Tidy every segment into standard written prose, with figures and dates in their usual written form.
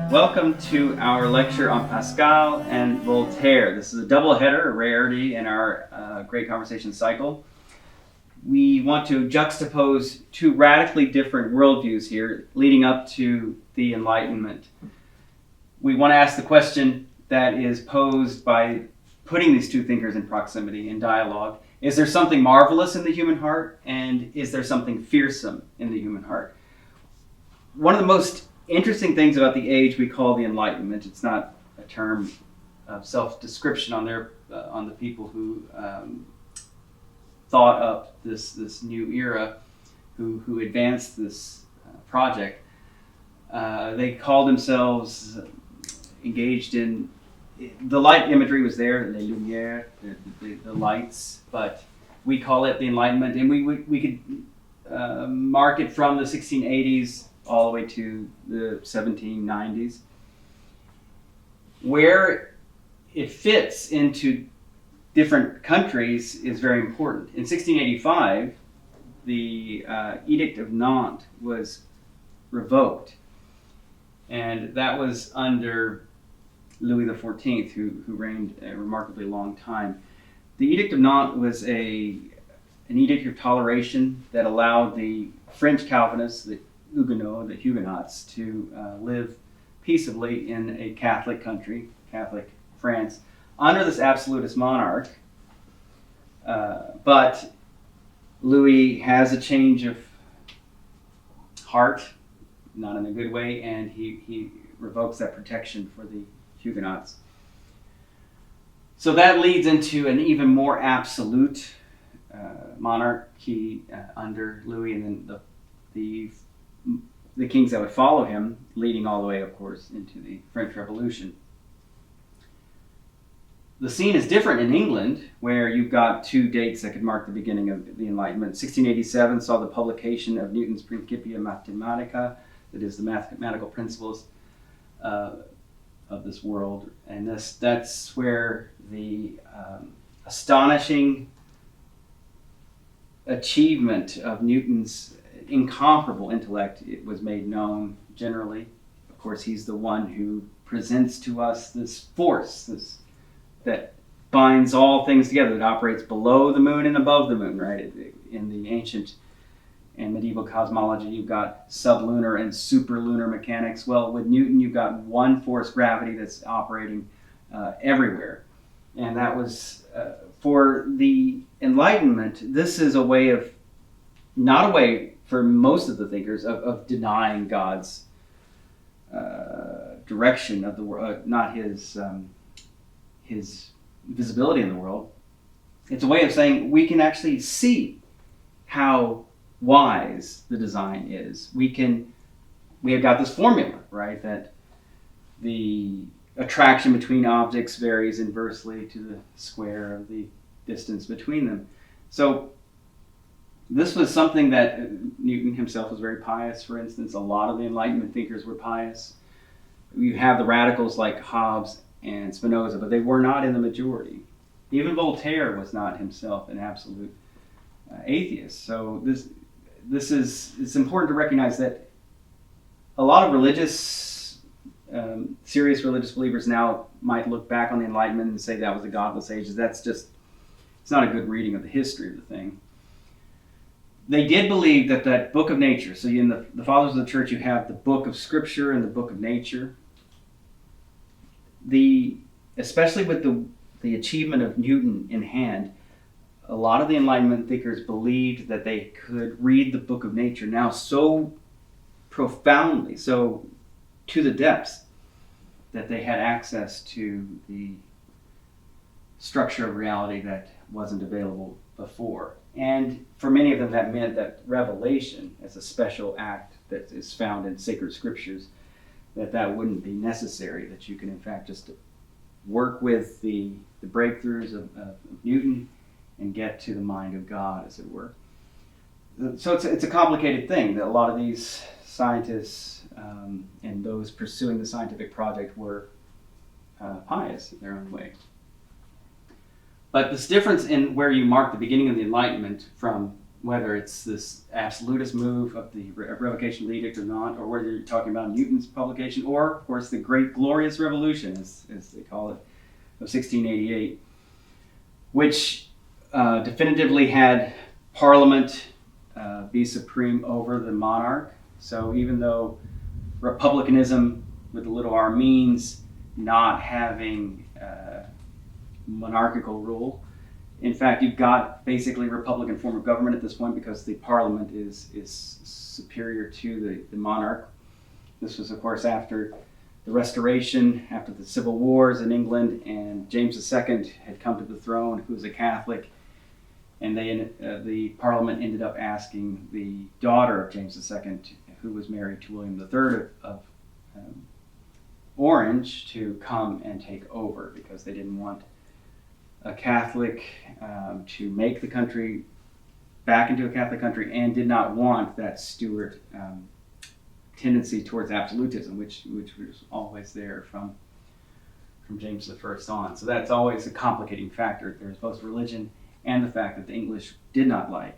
Welcome to our lecture on Pascal and Voltaire. This is a double header, a rarity in our Great Conversation cycle. We want to juxtapose two radically different worldviews here leading up to the Enlightenment. We want to ask the question that is posed by putting these two thinkers in proximity, in dialogue. Is there something marvelous in the human heart, and is there something fearsome in the human heart? One of the most interesting things about the age we call the Enlightenment, it's not a term of self-description on the people who thought up this new era, who advanced this project. They called themselves engaged in the light imagery was there, les lumières, the lights, but we call it the Enlightenment, and we could mark it from the 1680s all the way to the 1790s. Where it fits into different countries is very important. In 1685, the Edict of Nantes was revoked, and that was under Louis XIV, who reigned a remarkably long time. The Edict of Nantes was an edict of toleration that allowed the French Calvinists, the Huguenots, to live peaceably in a Catholic country, Catholic France, under this absolutist monarch. But Louis has a change of heart, not in a good way, and he revokes that protection for the Huguenots. So that leads into an even more absolute monarchy under Louis, and then the kings that would follow him, leading all the way, of course, into the French Revolution. The scene is different in England, where you've got two dates that could mark the beginning of the Enlightenment. 1687 saw the publication of Newton's Principia Mathematica, that is the mathematical principles of this world, and that's where the astonishing achievement of Newton's incomparable intellect, it was made known generally. Of course, he's the one who presents to us this force, that binds all things together, that operates below the moon and above the moon, right? In the ancient and medieval cosmology, you've got sublunar and superlunar mechanics. Well, with Newton, you've got one force, gravity, that's operating everywhere. And that was, for the Enlightenment, this is a way of, not a way for most of the thinkers, of denying God's direction of the world, not his visibility in the world. It's a way of saying we can actually see how wise the design is. We have got this formula, right, that the attraction between objects varies inversely to the square of the distance between them. So this was something that Newton himself was very pious, for instance. A lot of the Enlightenment thinkers were pious. You have the radicals like Hobbes and Spinoza, but they were not in the majority. Even Voltaire was not himself an absolute atheist. So it's important to recognize that a lot of serious religious believers now might look back on the Enlightenment and say that was the godless ages. It's not a good reading of the history of the thing. They did believe that book of nature, so in the fathers of the church, you have the book of scripture and the book of nature. Especially with the achievement of Newton in hand, a lot of the Enlightenment thinkers believed that they could read the book of nature now so profoundly, so to the depths, that they had access to the structure of reality that wasn't available before. And for many of them, that meant that revelation, as a special act that is found in sacred scriptures, that wouldn't be necessary, that you can in fact just work with the breakthroughs of Newton and get to the mind of God, as it were. So it's a complicated thing that a lot of these scientists and those pursuing the scientific project were pious in their own way. But this difference in where you mark the beginning of the Enlightenment from whether it's this absolutist move of the revocation of the edict or not, or whether you're talking about Newton's publication, or, of course, the Great Glorious Revolution, as they call it, of 1688, which definitively had Parliament be supreme over the monarch. So even though republicanism with a little r means not having monarchical rule, in fact, you've got basically a republican form of government at this point because the Parliament is superior to the monarch. This was, of course, after the Restoration, after the Civil Wars in England, and James II had come to the throne, who was a Catholic, and the Parliament ended up asking the daughter of James II, who was married to William III of Orange, to come and take over because they didn't want a Catholic to make the country back into a Catholic country, and did not want that Stuart tendency towards absolutism, which was always there from James I on. So that's always a complicating factor. There's both religion and the fact that the English did not like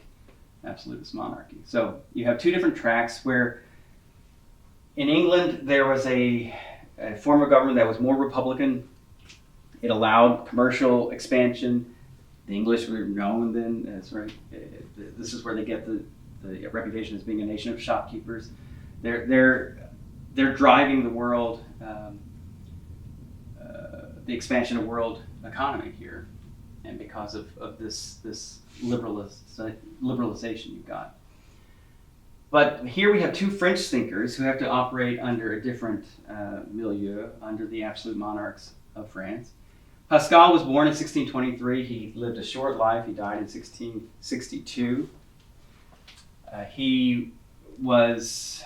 absolutist monarchy. So you have two different tracks where in England there was a form of government that was more republican. It allowed commercial expansion. The English were known then as, right, this is where they get the reputation as being a nation of shopkeepers. They're driving the world, the expansion of world economy here, and because of this liberalization you've got. But here we have two French thinkers who have to operate under a different milieu, under the absolute monarchs of France. Pascal was born in 1623. He lived a short life. He died in 1662. He was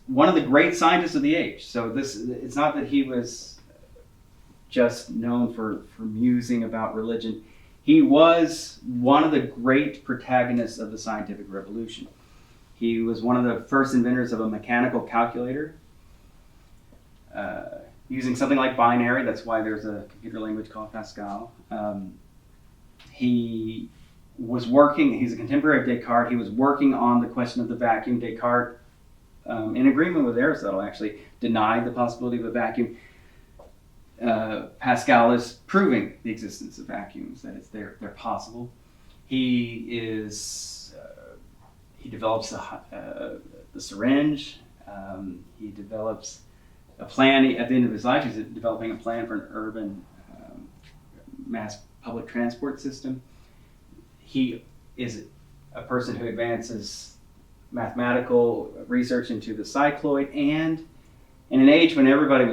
one of the great scientists of the age. So it's not that he was just known for musing about religion. He was one of the great protagonists of the scientific revolution. He was one of the first inventors of a mechanical calculator, using something like binary. That's why there's a computer language called Pascal. He was working, he's a contemporary of Descartes. He was working on the question of the vacuum. Descartes, in agreement with Aristotle, actually denied the possibility of a vacuum. Pascal is proving the existence of vacuums, that they're possible. He develops the syringe. He develops a plan. At the end of his life, he's developing a plan for an urban mass public transport system. He is a person who advances mathematical research into the cycloid, and in an age when everybody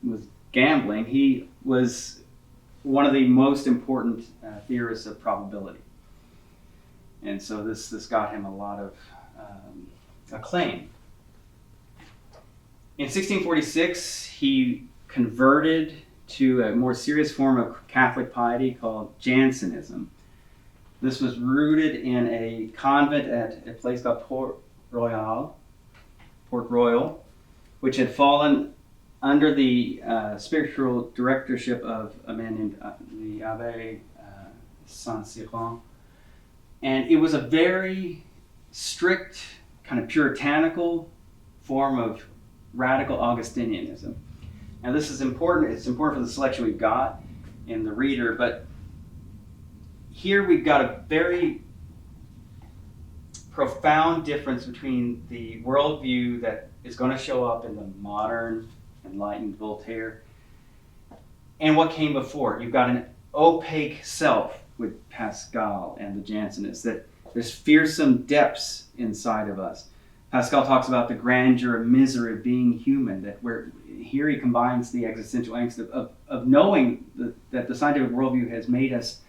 was gambling, he was one of the most important theorists of probability. And so this got him a lot of acclaim. In 1646, he converted to a more serious form of Catholic piety called Jansenism. This was rooted in a convent at a place called Port Royal, which had fallen under the spiritual directorship of a man named the Abbé Saint-Cyran. And it was a very strict, kind of puritanical form of radical Augustinianism. Now this is important. It's important for the selection we've got in the reader, but here we've got a very profound difference between the worldview that is going to show up in the modern, enlightened Voltaire and what came before. You've got an opaque self with Pascal and the Jansenists, that there's fearsome depths inside of us. Pascal talks about the grandeur and misery of being human, that here he combines the existential angst of knowing that the scientific worldview has made us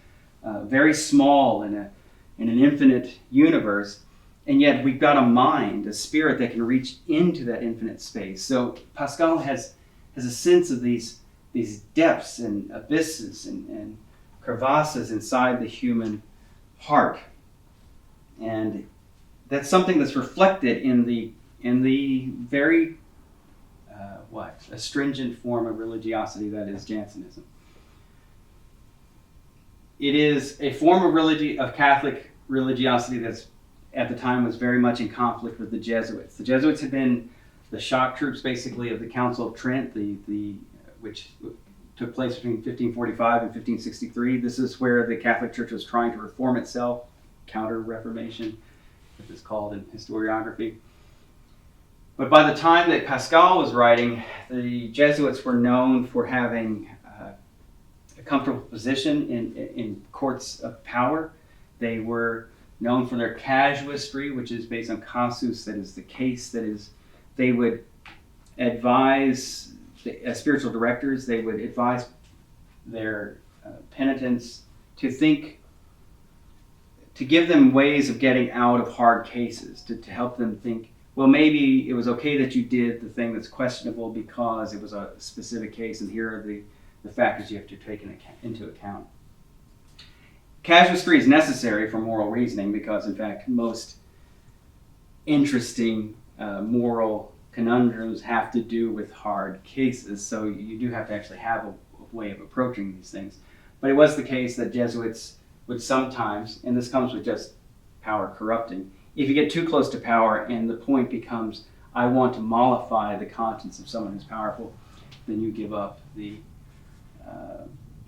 very small in an infinite universe, and yet we've got a mind, a spirit that can reach into that infinite space. So Pascal has a sense of these depths and abysses and crevasses inside the human heart, and that's something that's reflected in the very astringent form of religiosity that is Jansenism. It is a form of Catholic religiosity that's at the time was very much in conflict with the Jesuits. The Jesuits had been the shock troops, basically, of the Council of Trent, which took place between 1545 and 1563. This is where the Catholic Church was trying to reform itself, counter-reformation, as it's called in historiography. But by the time that Pascal was writing, the Jesuits were known for having a comfortable position in courts of power. They were known for their casuistry, which is based on casus, that is the case, that is, they would advise, as spiritual directors, they would advise their penitents to think, to give them ways of getting out of hard cases, to help them think, well, maybe it was okay that you did the thing that's questionable because it was a specific case, and here are the factors you have to take into account. Casuistry is necessary for moral reasoning because, in fact, most interesting moral conundrums have to do with hard cases, so you do have to actually have a way of approaching these things. But it was the case that Jesuits would sometimes, and this comes with just power corrupting, if you get too close to power and the point becomes, I want to mollify the conscience of someone who's powerful, then you give up the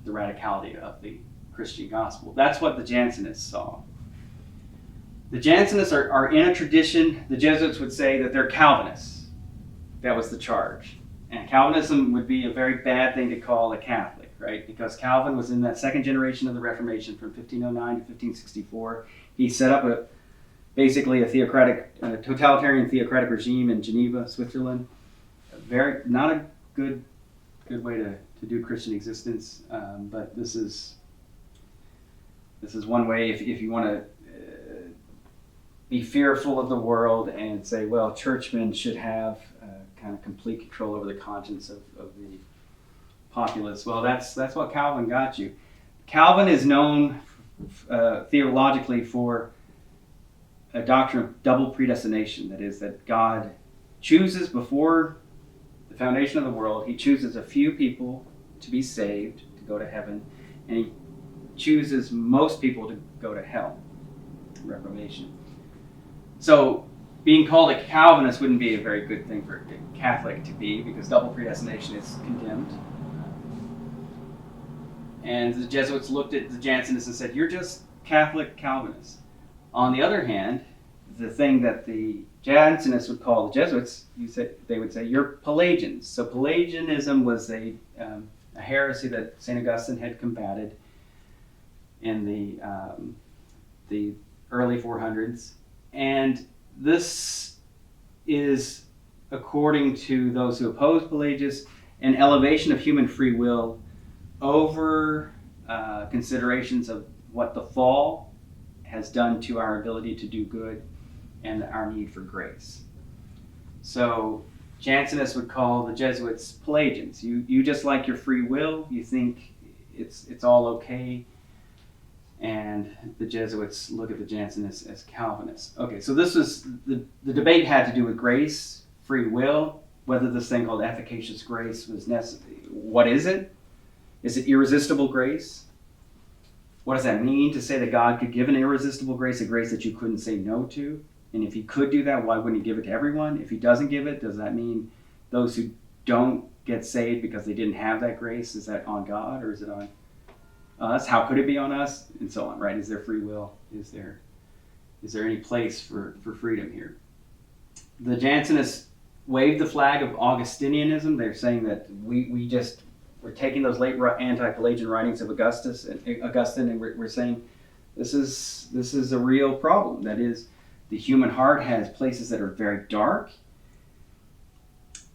radicality of the Christian gospel. That's what the Jansenists saw. The Jansenists are in a tradition, the Jesuits would say that they're Calvinists. That was the charge. And Calvinism would be a very bad thing to call a Catholic, right? Because Calvin was in that second generation of the Reformation from 1509 to 1564. He set up basically a totalitarian theocratic regime in Geneva, Switzerland. Not a good way to do Christian existence, but this is one way if you want to be fearful of the world and say, well, churchmen should have kind of complete control over the conscience of the populace. Well, that's what Calvin got you. Calvin is known theologically for a doctrine of double predestination. That is, that God chooses before the foundation of the world, he chooses a few people to be saved, to go to heaven, and he chooses most people to go to hell, Reformation. So being called a Calvinist wouldn't be a very good thing for a Catholic to be, because double predestination is condemned. And the Jesuits looked at the Jansenists and said, you're just Catholic Calvinists. On the other hand, the thing that the Jansenists would call the Jesuits, they would say, you're Pelagians. So Pelagianism was a heresy that St. Augustine had combated in the early 400s. And this is, according to those who oppose Pelagius, an elevation of human free will over considerations of what the fall has done to our ability to do good and our need for grace. So Jansenists would call the Jesuits Pelagians. You just like your free will, you think it's all okay, and the Jesuits look at the Jansenists as Calvinists. Okay, so this was the debate had to do with grace, free will, whether this thing called efficacious grace was necessary. What is it? Is it irresistible grace? What does that mean to say that God could give an irresistible grace, a grace that you couldn't say no to? And if he could do that, why wouldn't he give it to everyone? If he doesn't give it, does that mean those who don't get saved because they didn't have that grace, is that on God or is it on us? How could it be on us? And so on, right? Is there free will? Is there any place for freedom here? The Jansenists waved the flag of Augustinianism. They're saying that we're taking those late anti-Pelagian writings of Augustine, and we're saying this is a real problem. That is, the human heart has places that are very dark.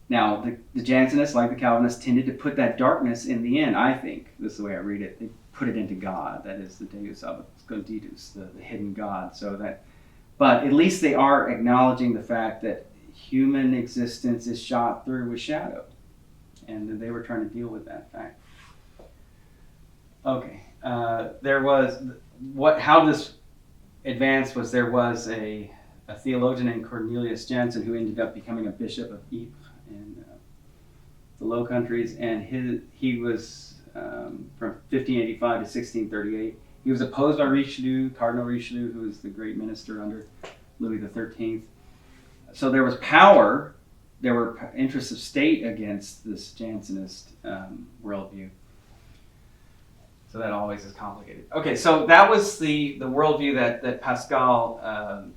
Now, the Jansenists, like the Calvinists, tended to put that darkness in the end, I think. This is the way I read it. They put it into God. That is the Deus Absconditus, the hidden God. But at least they are acknowledging the fact that human existence is shot through with shadow. And they were trying to deal with that fact. Okay. How this advanced was there was a theologian named Cornelius Jansen who ended up becoming a bishop of Ypres in the Low Countries, and he was from 1585 to 1638. He was opposed by Richelieu, Cardinal Richelieu, who was the great minister under Louis XIII. So there was power, there were interests of state against this Jansenist worldview. So that always is complicated. Okay, so that was the worldview that Pascal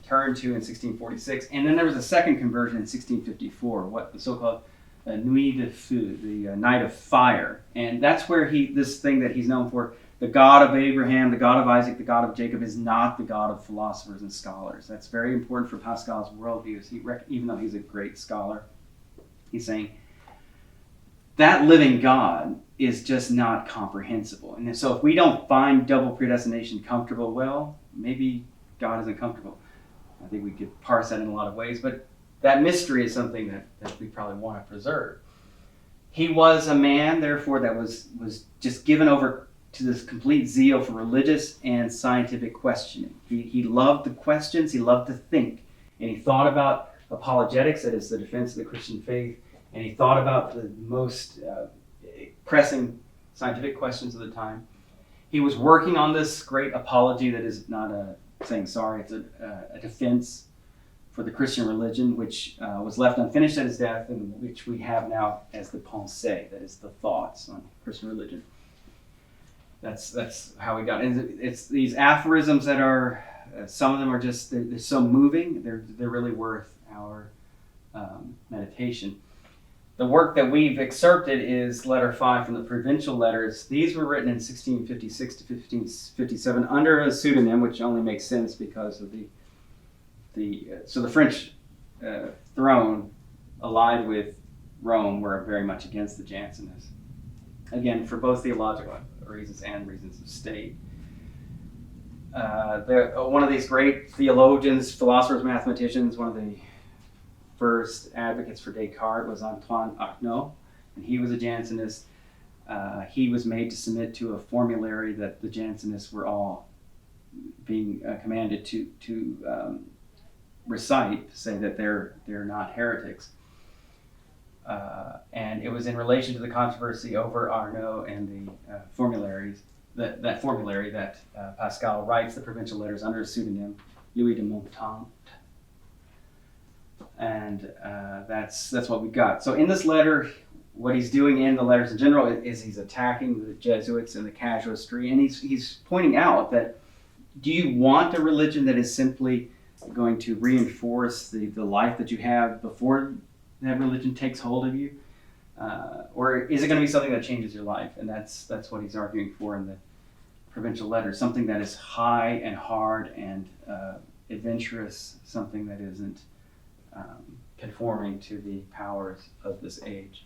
turned to in 1646. And then there was a second conversion in 1654, what the so-called Nuit de Feu, the night of fire. And that's where this thing that he's known for, the God of Abraham, the God of Isaac, the God of Jacob, is not the God of philosophers and scholars. That's very important for Pascal's worldview. Even though he's a great scholar, he's saying that living God is just not comprehensible. And so if we don't find double predestination comfortable, well, maybe God isn't comfortable. I think we could parse that in a lot of ways, but that mystery is something that we probably want to preserve. He was a man, therefore, that was just given over to this complete zeal for religious and scientific questioning. He loved the questions, he loved to think, and he thought about apologetics, that is the defense of the Christian faith, and he thought about the most pressing scientific questions of the time. He was working on this great apology that is not saying sorry, it's a defense for the Christian religion, which was left unfinished at his death, and which we have now as the pensée, that is the thoughts on Christian religion. That's how we got it. And it's these aphorisms that are, some of them are just, they're so moving, they're really worth our meditation. The work that we've excerpted is letter 5 from the Provincial Letters. These were written in 1656 to 1557 under a pseudonym, which only makes sense because of so the French throne allied with Rome were very much against the Jansenists. Again, for both theological reasons and reasons of state. One of these great theologians, philosophers, mathematicians, one of the first advocates for Descartes was Antoine Arnauld, and he was a Jansenist. He was made to submit to a formulary that the Jansenists were all being commanded to recite, to say that they're not heretics. And it was in relation to the controversy over Arnauld and the formularies, that formulary that Pascal writes the Provincial Letters under a pseudonym, Louis de Montante. And that's what we got. So in this letter, what he's doing in the letters in general is he's attacking the Jesuits and the casuistry, and he's pointing out that, do you want a religion that is simply going to reinforce the life that you have before that religion takes hold of you? Or is it going to be something that changes your life? And that's what he's arguing for in the Provincial Letters, something that is high and hard and adventurous, something that isn't conforming to the powers of this age.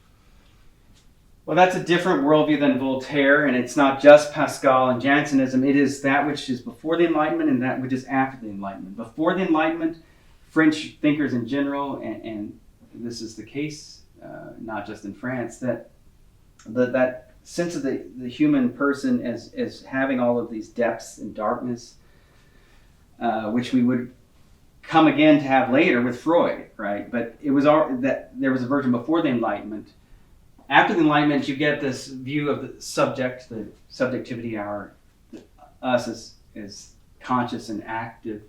Well, that's a different worldview than Voltaire, and it's not just Pascal and Jansenism. It is that which is before the Enlightenment and that which is after the Enlightenment. Before the Enlightenment, French thinkers in general, and this is the case not just in France, that sense of the human person as having all of these depths and darkness, which we would come again to have later with Freud, right? But it was that there was a version before the Enlightenment. After the Enlightenment, you get this view of the subject, the subjectivity, us as conscious and active.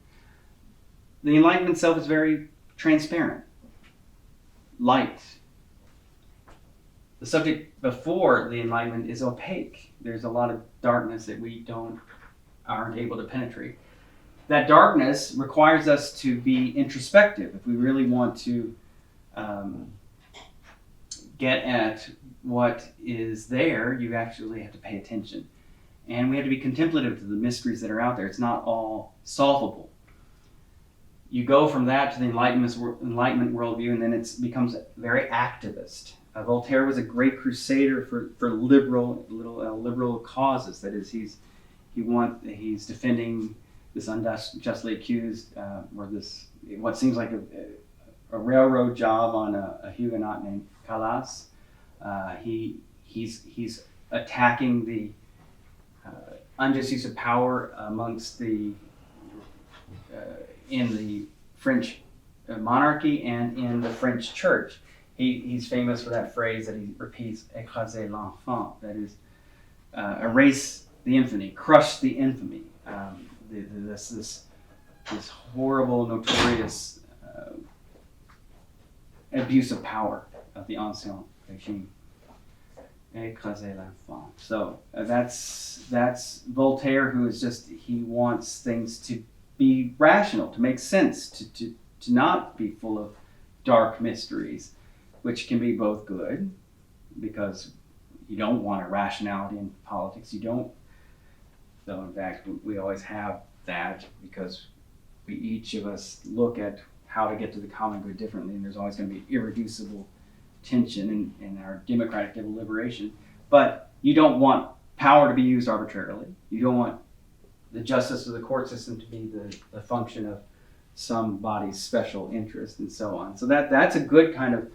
The Enlightenment itself is very transparent, light. The subject before the Enlightenment is opaque. There's a lot of darkness that we aren't able to penetrate. That darkness requires us to be introspective. If we really want to get at what is there, you actually have to pay attention. And we have to be contemplative of the mysteries that are out there. It's not all solvable. You go from that to the Enlightenment worldview, and then it becomes very activist. Voltaire was a great crusader for liberal causes. That is, he's defending this unjustly accused, or this what seems like a railroad job on a Huguenot named Calas. He's attacking the unjust use of power amongst in the French monarchy and in the French church. He's famous for that phrase that he repeats, "écraser l'enfant," that is, erase infamy, crush the infamy, this horrible, notorious abuse of power of the ancien regime. Écraser l'enfant. So that's Voltaire, who is just, he wants things to be rational, to make sense, to not be full of dark mysteries, which can be both good, because you don't want irrationality in politics. You don't, though in fact we always have that, because we each of us look at how to get to the common good differently, and there's always going to be irreducible tension in our democratic deliberation. But you don't want power to be used arbitrarily. You don't want the justice of the court system to be the function of somebody's special interest, and so on. So that's a good kind of,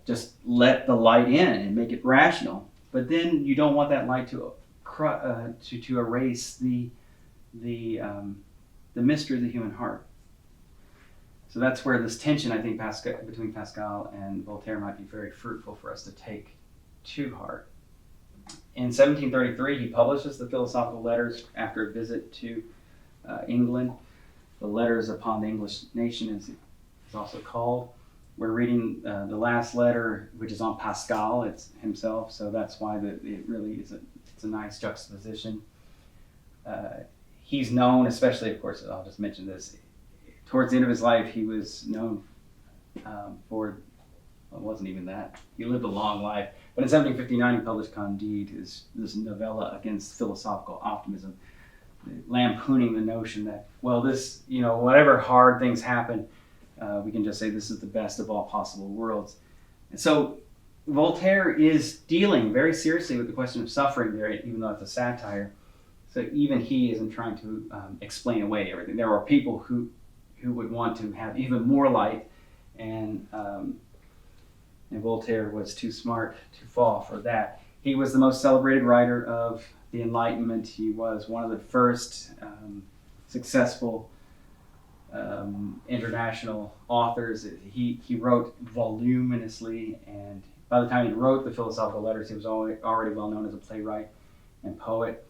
just let the light in and make it rational. But then you don't want that light to erase the mystery of the human heart. So that's where this tension, I think, between Pascal and Voltaire might be very fruitful for us to take to heart. In 1733, he publishes the Philosophical Letters after a visit to England. The Letters upon the English Nation is also called. We're reading the last letter, which is on Pascal, it's himself, so that's why it really is it's a nice juxtaposition. He's known, especially, of course, I'll just mention this, towards the end of his life, he was known for, well, it wasn't even that. He lived a long life. But in 1759, he published Candide, this novella against philosophical optimism, lampooning the notion that, well, this, whatever hard things happen, we can just say this is the best of all possible worlds. And so Voltaire is dealing very seriously with the question of suffering there, even though it's a satire. So even he isn't trying to explain away everything. There are people who would want to have even more light, and Voltaire was too smart to fall for that. He was the most celebrated writer of the Enlightenment. He was one of the first successful international authors. He wrote voluminously, and by the time he wrote the Philosophical Letters, he was already well known as a playwright and poet.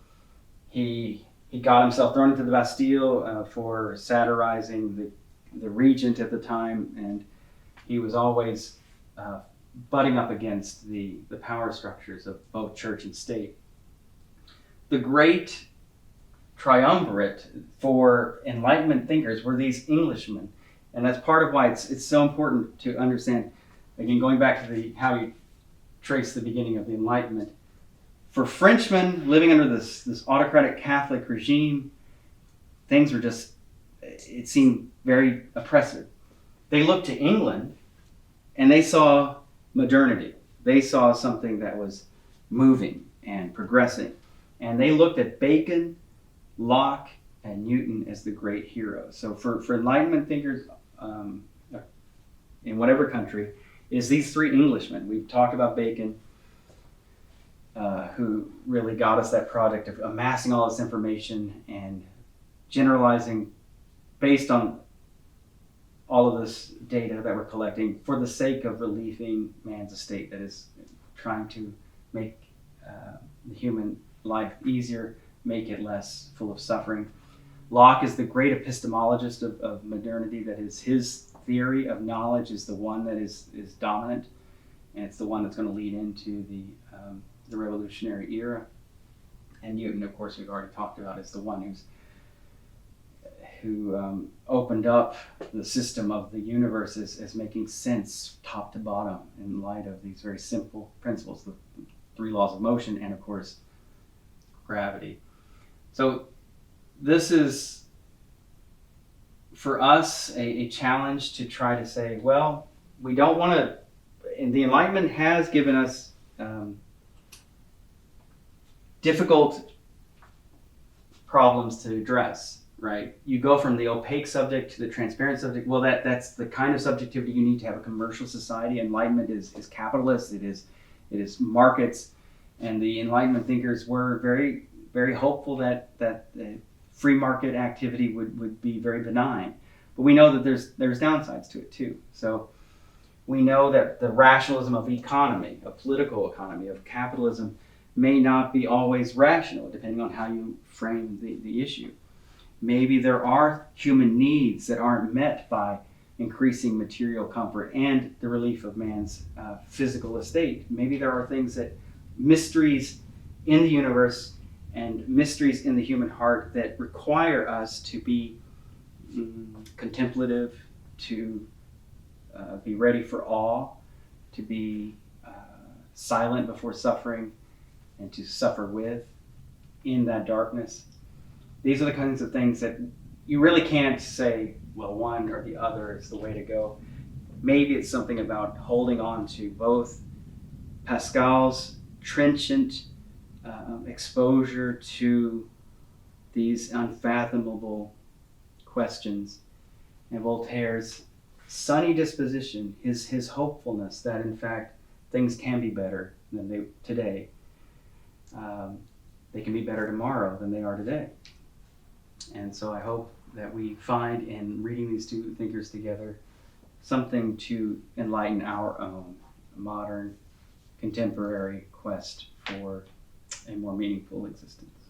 He got himself thrown into the Bastille for satirizing the regent at the time, and he was always butting up against the power structures of both church and state. The great triumvirate for Enlightenment thinkers were these Englishmen, and that's part of why it's so important to understand, again, going back to how you trace the beginning of the Enlightenment. For Frenchmen living under this autocratic Catholic regime, things were just, it seemed very oppressive. They looked to England and they saw modernity. They saw something that was moving and progressing. And they looked at Bacon, Locke, and Newton as the great heroes. So for Enlightenment thinkers in whatever country, is these three Englishmen. We've talked about Bacon, who really got us that project of amassing all this information and generalizing based on all of this data that we're collecting for the sake of relieving man's estate, that is trying to make the human life easier, make it less full of suffering. Locke is the great epistemologist of modernity, that is, his theory of knowledge is the one that is dominant, and it's the one that's going to lead into the revolutionary era. And Newton, of course, we've already talked about, is the one who opened up the system of the universe as making sense top to bottom in light of these very simple principles, the three laws of motion, and of course gravity. So this is for us a challenge to try to say, well, we don't want to, and the Enlightenment has given us difficult problems to address, right? You go from the opaque subject to the transparent subject. Well, that's the kind of subjectivity you need to have a commercial society. Enlightenment is capitalist. It is markets, and the Enlightenment thinkers were very, very hopeful that free market activity would be very benign. But we know that there's downsides to it too. So we know that the rationalism of economy, of political economy, of capitalism, may not be always rational, depending on how you frame the issue. Maybe there are human needs that aren't met by increasing material comfort and the relief of man's physical estate. Maybe there are things that mysteries in the universe and mysteries in the human heart that require us to be contemplative, to be ready for awe, to be silent before suffering, and to suffer with in that darkness. These are the kinds of things that you really can't say, well, one or the other is the way to go. Maybe it's something about holding on to both Pascal's trenchant exposure to these unfathomable questions and Voltaire's sunny disposition, his hopefulness that in fact things can be better than they today. They can be better tomorrow than they are today. And so I hope that we find in reading these two thinkers together something to enlighten our own modern, contemporary quest for a more meaningful existence.